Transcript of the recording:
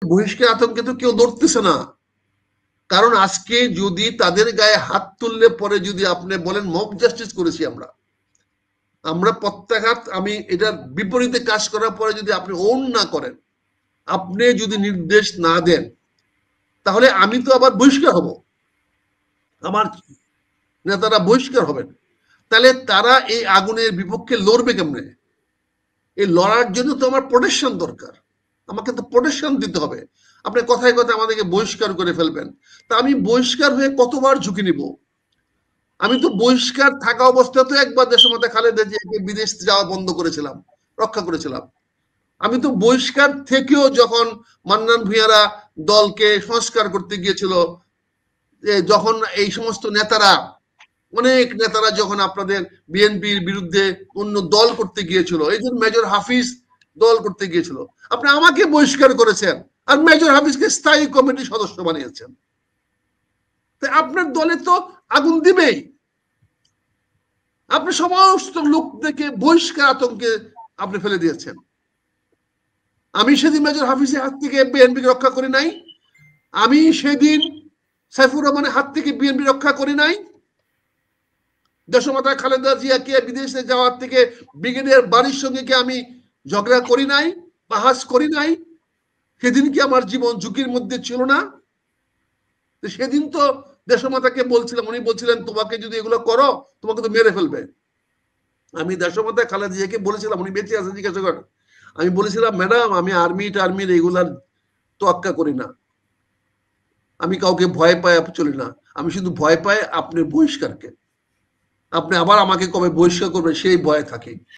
বহিষ্কার আতঙ্কে তো কেউ লড়তেছে না, কারণ আজকে যদি তাদের গায়ে হাত তুললে পরে যদি আপনি বলেন মব জাস্টিস করেছি আমরা, আমরা প্রত্যাঘাত, আমি এটার বিপরীতে কাজ করার পরে যদি আপনি ওন না করেন, আপনি যদি নির্দেশ না দেন, তাহলে আমি তো আবার বহিষ্কার হব, আমার নেতারা বহিষ্কার হবেন। তাহলে তারা এই আগুনের বিপক্ষে লড়বে কেমনে? এই লড়ার জন্য তো আমার প্রোটেকশন দরকার, আমাকে তো প্রোটেকশন দিতে হবে। আপনি কথায় কথায় আমাদেরকে বহিষ্কার করে ফেলবেন, তা আমি বহিষ্কার হয়ে কতবার ঝুঁকি নিব? আমি তো বহিষ্কার থাকা অবস্থাতে একবার দেশমাতা খালেদা জিয়াকে বিদেশ যাওয়া বন্ধ করেছিলাম, রক্ষা করেছিলাম। আমি তো বহিষ্কার থেকেও যখন মান্নান ভূঁইয়ারা দলকে সংস্কার করতে গিয়েছিল, যখন এই সমস্ত নেতারা, অনেক নেতারা যখন আপনাদের বিএনপির বিরুদ্ধে অন্য দল করতে গিয়েছিল, এই যে মেজর হাফিজ দল করতে গিয়েছিল, আপনি আমাকে বহিষ্কার করেছেন আর মেজর হাফিজকে স্থায়ী কমিটির সদস্য বানিয়েছেন। তাই আপনার দলে তো আগুন দিবেই। আপনি সমস্ত লোকদেরকে বহিষ্কার আতঙ্কে আপনি ফেলে দিয়েছেন। আমি সেদিন মেজর হাফিজের হাত থেকে বিএনপিকে রক্ষা করি নাই, আমি সেদিন সাইফুর রহমানের হাত থেকে বিএনপি রক্ষা করি নাই, দেশমাতা খালেদা জিয়াকে বিদেশে যাওয়ার থেকে ব্রিগেডিয়ার বাড়ির সঙ্গে কি আমি ঝগড়া করি নাই, বাহাস করি নাই? সেদিন কি আমার জীবন ঝুঁকির মধ্যে ছিল না? সেদিন তো দেশমাতাকে বলছিলাম, উনি বলছিলেন তোমাকে যদি এগুলো করো তোমাকে তো মেরে ফেলবে। আমি দেশমাতা খালেদা জিয়াকে বলেছিলাম, উনি বেঁচে আছেন জিজ্ঞাসা করেন, আমি বলেছিলাম ম্যাডাম আমি আর্মি টার্মির এগুলার তোয়াক্কা করি না, আমি কাউকে ভয় পাই চলি না, আমি শুধু ভয় পাই আপনার বহিষ্কারকে। আপনি আবার আমাকে কবে বহিষ্কার করবেন সেই ভয়ে থাকি।